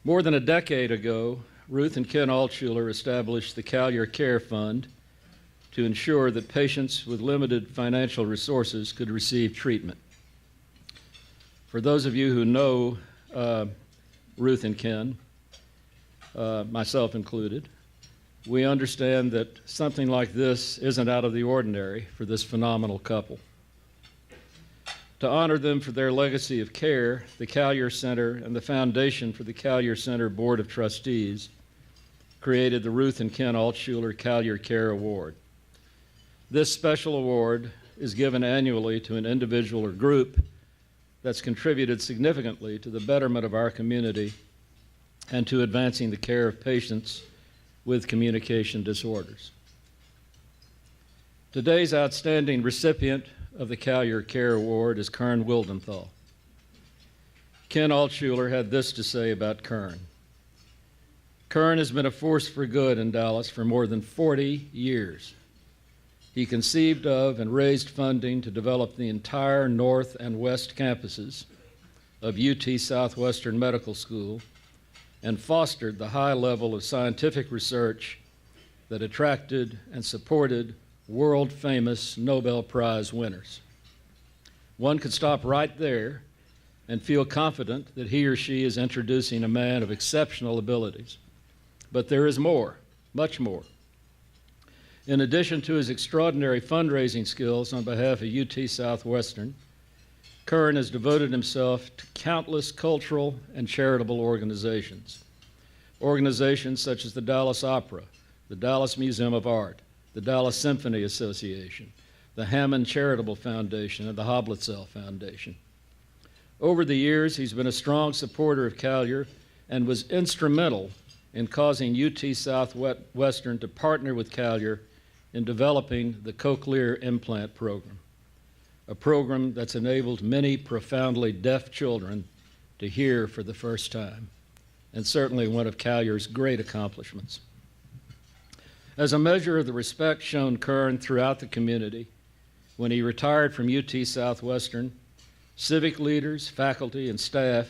More than a decade ago, Ruth and Ken Altshuler established the Callier Care Fund to ensure that patients with limited financial resources could receive treatment. For those of you who know Ruth and Ken, myself included, we understand that something like this isn't out of the ordinary for this phenomenal couple. To honor them for their legacy of care, the Callier Center and the Foundation for the Callier Center Board of Trustees created the Ruth and Ken Altshuler Callier Care Award. This special award is given annually to an individual or group that's contributed significantly to the betterment of our community and to advancing the care of patients with communication disorders. Today's outstanding recipient of the Callier Care Award is Kern Wildenthal. Ken Altshuler had this to say about Kern. Kern has been a force for good in Dallas for more than 40 years. He conceived of and raised funding to develop the entire north and west campuses of UT Southwestern Medical School and fostered the high level of scientific research that attracted and supported world-famous Nobel Prize winners. One could stop right there and feel confident that he or she is introducing a man of exceptional abilities. But there is more, much more. In addition to his extraordinary fundraising skills on behalf of UT Southwestern, Kern has devoted himself to countless cultural and charitable organizations. Organizations such as the Dallas Opera, the Dallas Museum of Art, the Dallas Symphony Association, the Hammond Charitable Foundation, and the Hoblitzell Foundation. Over the years, he's been a strong supporter of Callier and was instrumental in causing UT Southwestern to partner with Callier in developing the Cochlear Implant Program, a program that's enabled many profoundly deaf children to hear for the first time, and certainly one of Callier's great accomplishments. As a measure of the respect shown Kern throughout the community, when he retired from UT Southwestern, civic leaders, faculty, and staff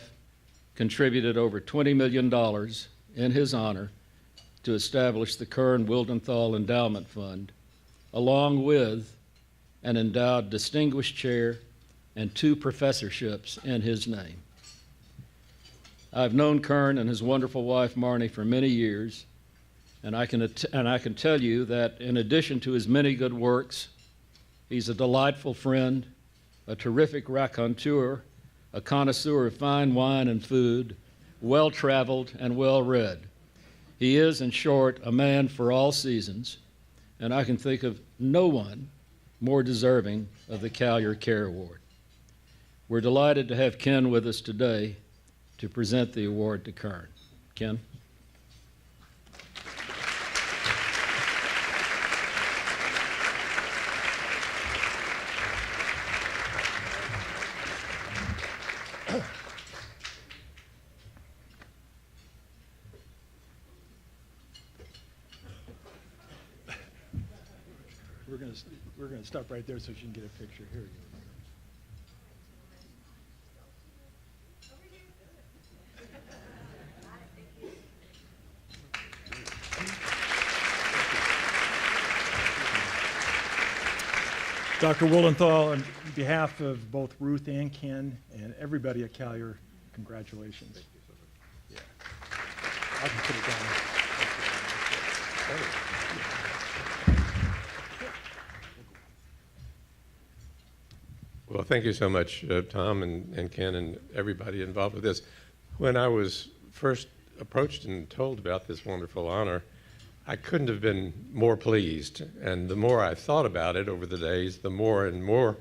contributed over $20 million in his honor to establish the Kern Wildenthal Endowment Fund, along with an endowed distinguished chair and 2 professorships in his name. I've known Kern and his wonderful wife Marnie for many years, and I can tell you that in addition to his many good works, he's a delightful friend, a terrific raconteur, a connoisseur of fine wine and food, well-traveled and well-read. He is, in short, a man for all seasons, and I can think of no one more deserving of the Callier Care Award. We're delighted to have Ken with us today to present the award to Kern. Ken? We're going to stop right there so she can get a picture. Here you go. Dr. Wildenthal, on behalf of both Ruth and Ken and everybody at Callier, congratulations. Thank you so much. Yeah. I can put it down. Well, thank you so much, Tom and Ken and everybody involved with this. When I was first approached and told about this wonderful honor, I couldn't have been more pleased. And the more I thought about it over the days, the more and more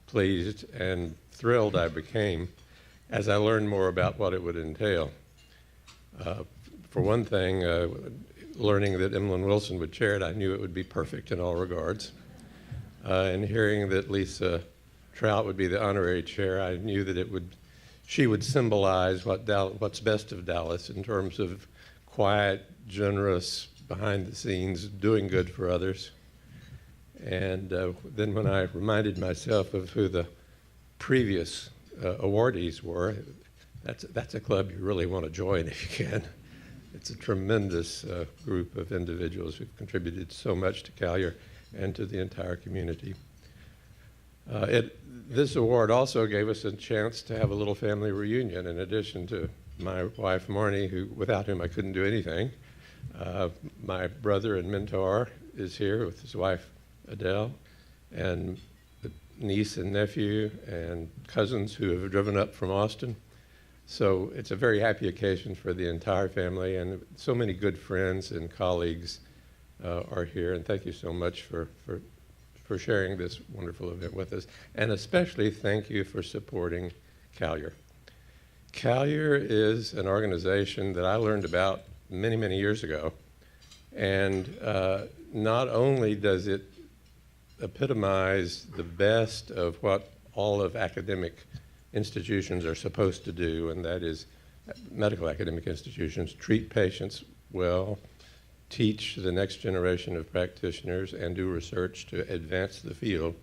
pleased and thrilled I became as I learned more about what it would entail. For one thing, learning that Emlyn Wilson would chair it, I knew it would be perfect in all regards. And hearing that Lisa Trout would be the honorary chair, I knew that she would symbolize what's best of Dallas in terms of quiet, generous, behind the scenes, doing good for others. And then when I reminded myself of who the previous awardees were, that's a club you really want to join if you can. It's a tremendous group of individuals who've contributed so much to Callier and to the entire community. This award also gave us a chance to have a little family reunion in addition to my wife, Marnie, without whom I couldn't do anything. My brother and mentor is here with his wife, Adele, and the niece and nephew and cousins who have driven up from Austin. So it's a very happy occasion for the entire family, and so many good friends and colleagues are here, and thank you so much for sharing this wonderful event with us. And especially thank you for supporting Callier. Callier is an organization that I learned about many, many years ago, and not only does it epitomize the best of what all of academic institutions are supposed to do, and that is medical academic institutions treat patients well, teach the next generation of practitioners, and do research to advance the field.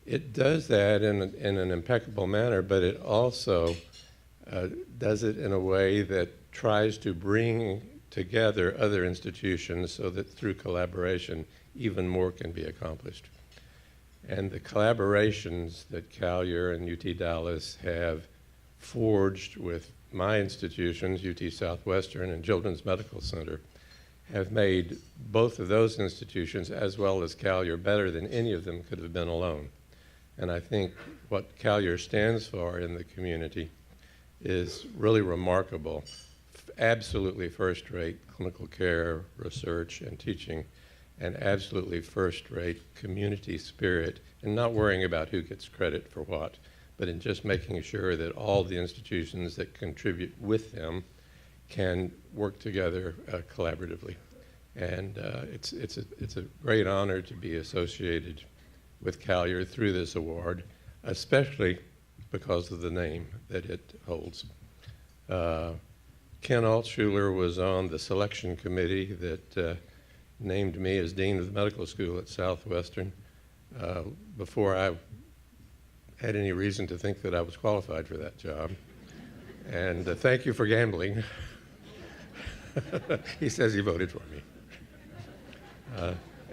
It does that in an impeccable manner, but it also does it in a way that tries to bring together other institutions so that through collaboration, even more can be accomplished. And the collaborations that Callier and UT Dallas have forged with my institutions, UT Southwestern and Children's Medical Center, have made both of those institutions, as well as Callier, better than any of them could have been alone. And I think what Callier stands for in the community is really remarkable. Absolutely first-rate clinical care, research, and teaching, and absolutely first-rate community spirit, and not worrying about who gets credit for what, but in just making sure that all the institutions that contribute with them can work together collaboratively. And it's a great honor to be associated with Callier through this award, especially because of the name that it holds. Ken Altshuler was on the selection committee that named me as Dean of the Medical School at Southwestern before I had any reason to think that I was qualified for that job. And thank you for gambling. He says he voted for me.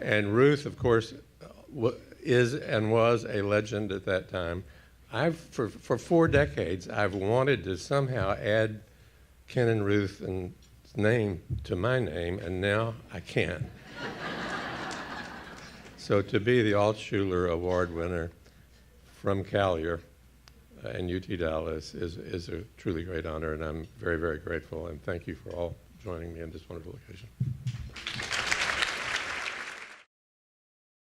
And Ruth, of course, is and was a legend at that time. For 4 decades, I've wanted to somehow add Ken and Ruth's name to my name, and now I can. So to be the Altshuler Award winner from Callier and UT Dallas is a truly great honor, and I'm very, very grateful, and thank you for all joining me on this wonderful occasion.